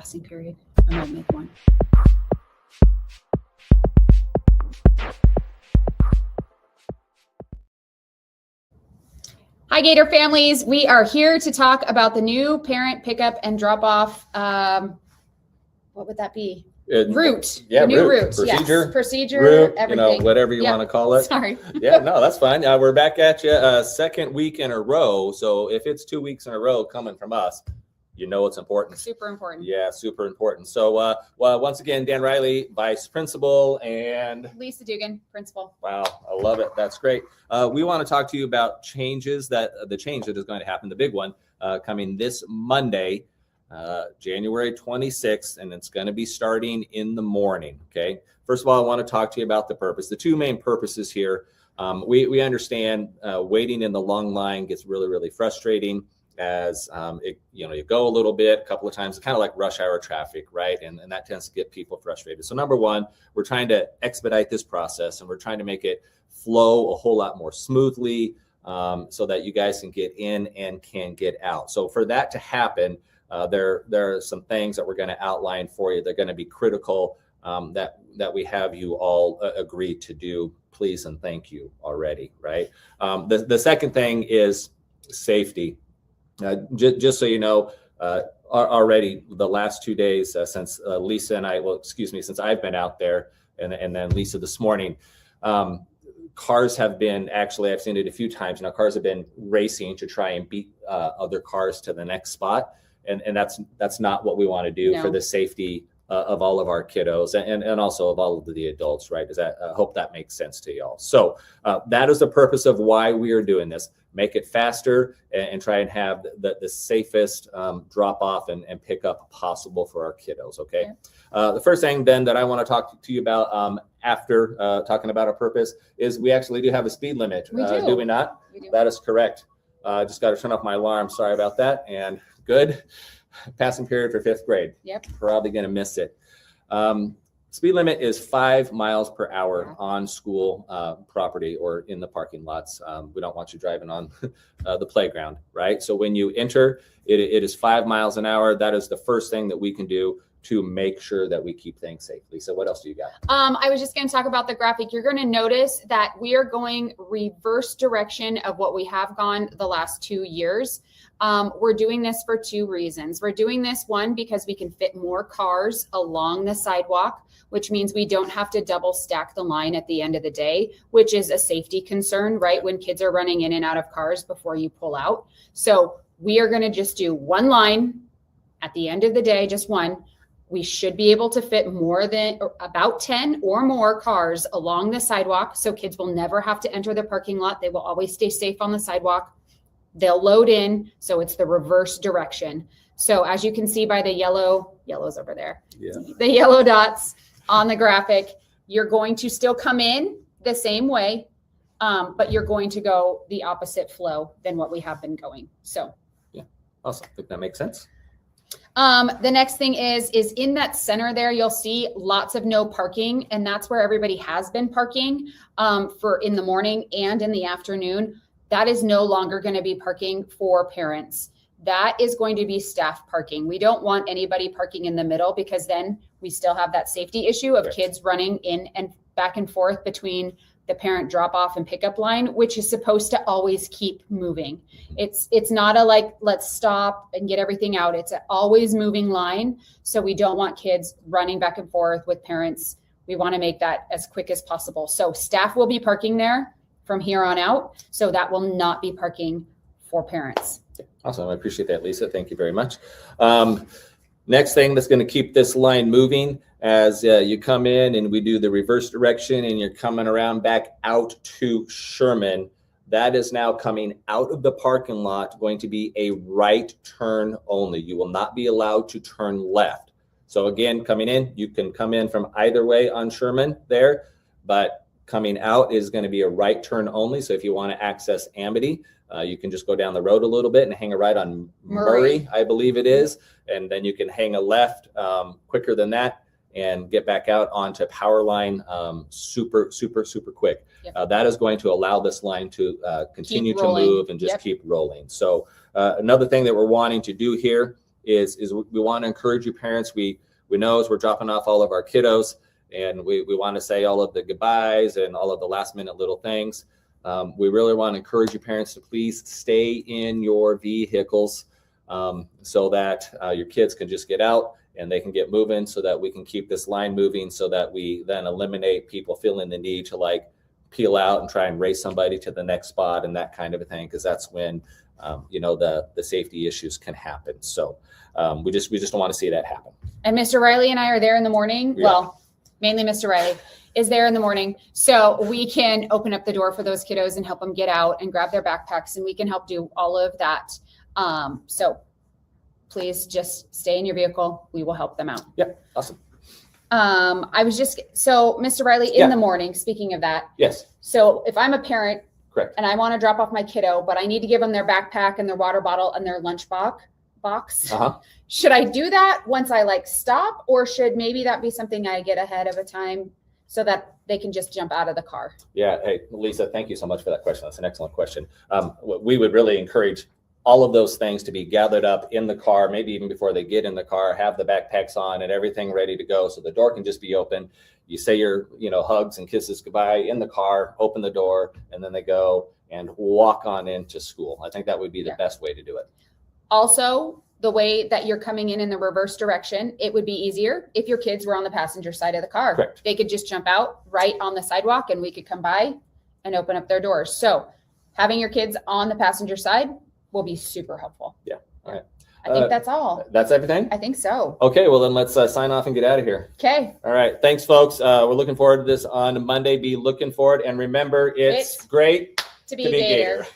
passing period. I might make one. Hi, Gator families. We are here to talk about the new parent pickup and drop off. What would that be? Route. Yeah, the new route. Procedure. Yes. Procedure. Route, everything. Whatever you want to call it. Sorry. Yeah, no, that's fine. We're back at you second week in a row. So if it's 2 weeks in a row coming from us, you know it's important. Super important. Yeah, super important. So well, once again, Dan Riley, Vice Principal, and Lisa Dugan, Principal. Wow, I love it. That's great. We want to talk to you about the change that is going to happen, the big one, coming this Monday, January 26th, and it's going to be starting in the morning. Okay. First of all, I want to talk to you about the purpose. The two main purposes here. We understand waiting in the long line gets really, really frustrating as you go a little bit, a couple of times, kind of like rush hour traffic, right? And that tends to get people frustrated. So number one, we're trying to expedite this process, and we're trying to make it flow a whole lot more smoothly so that you guys can get in and can get out. So for that to happen, there are some things that we're going to outline for you. They're going to be critical that we have you all agree to do. Please and thank you already, right? The second thing is safety. Just so you know, already the last 2 days since Lisa and I, since I've been out there and then Lisa this morning, cars have been, actually, I've seen it a few times now, cars have been racing to try and beat other cars to the next spot. And that's not what we want to do for the safety of all of our kiddos and also of all of the adults, right? I hope that makes sense to y'all. So that is the purpose of why we are doing this. Make it faster and try and have the safest drop off and pick up possible for our kiddos. Okay. The first thing then that I want to talk to you about after talking about our purpose is we actually do have a speed limit. Do we not? We do. That is correct. Just got to turn off my alarm. Sorry about that. And good. Passing period for 5th grade. Yep. Probably going to miss it. Speed limit is 5 miles per hour on school property or in the parking lots. We don't want you driving on the playground, right? So when you enter, it is 5 miles an hour. That is the first thing that we can do to make sure that we keep things safe. Lisa, what else do you got? I was just going to talk about the graphic. You're going to notice that we are going reverse direction of what we have gone the last 2 years. We're doing this for 2 reasons. We're doing this, one, because we can fit more cars along the sidewalk, which means we don't have to double stack the line at the end of the day, which is a safety concern, right? When kids are running in and out of cars before you pull out. So we are going to just do one line at the end of the day, just one. We should be able to fit more than about 10 or more cars along the sidewalk. So kids will never have to enter the parking lot. They will always stay safe on the sidewalk. They'll load in. So it's the reverse direction. So as you can see by the yellow's over there, the yellow dots on the graphic, you're going to still come in the same way, but you're going to go the opposite flow than what we have been going. So yeah, awesome. I think that makes sense. The next thing is in that center there, you'll see lots of no parking, and that's where everybody has been parking for in the morning and in the afternoon. That is no longer going to be parking for parents. That is going to be staff parking. We don't want anybody parking in the middle because then we still have that safety issue of kids running in and back and forth between the parent drop off and pickup line, which is supposed to always keep moving. It's not a like, let's stop and get everything out. It's an always moving line. So we don't want kids running back and forth with parents. We want to make that as quick as possible. So staff will be parking there from here on out. So that will not be parking for parents. Awesome. I appreciate that, Lisa. Thank you very much. Next thing that's going to keep this line moving as you come in and we do the reverse direction and you're coming around back out to Sherman, that is now coming out of the parking lot, going to be a right turn only. You will not be allowed to turn left. So again, coming in, you can come in from either way on Sherman there, but coming out is going to be a right turn only. So if you want to access Amity, you can just go down the road a little bit and hang a right on Murray, I believe it is. And then you can hang a left quicker than that and get back out onto Powerline super quick. Yep. That is going to allow this line to continue to move and just keep rolling. So another thing that we're wanting to do here is we want to encourage you parents. We know as we're dropping off all of our kiddos, and we want to say all of the goodbyes and all of the last minute little things. We really want to encourage you parents to please stay in your vehicles so that your kids can just get out and they can get moving, so that we can keep this line moving, so that we then eliminate people feeling the need to like peel out and try and race somebody to the next spot and that kind of a thing, because that's when the safety issues can happen. So we just don't want to see that happen. And Mr. Riley and I are there in the morning. Yeah. Well, mainly Mr. Riley is there in the morning, so we can open up the door for those kiddos and help them get out and grab their backpacks, and we can help do all of that. So please just stay in your vehicle. We will help them out. Yeah, awesome. So Mr. Riley, in the morning, speaking of that. Yes. So if I'm a parent, correct, and I want to drop off my kiddo, but I need to give them their backpack and their water bottle and their lunch box, should I do that once I like stop, or should maybe that be something I get ahead of a time so that they can just jump out of the car? Yeah. Hey, Lisa, thank you so much for that question. That's an excellent question. We would really encourage all of those things to be gathered up in the car, maybe even before they get in the car, have the backpacks on and everything ready to go, so the door can just be open. You say your hugs and kisses goodbye in the car, open the door, and then they go and walk on into school. I think that would be the best way to do it. Also, the way that you're coming in the reverse direction, it would be easier if your kids were on the passenger side of the car. Correct. They could just jump out right on the sidewalk and we could come by and open up their doors. So having your kids on the passenger side will be super helpful. Yeah. All right. I think that's all. That's everything? I think so. Okay, well then let's sign off and get out of here. Okay. All right. Thanks, folks. We're looking forward to this on Monday. Be looking forward. And remember, it's great to be a Gator.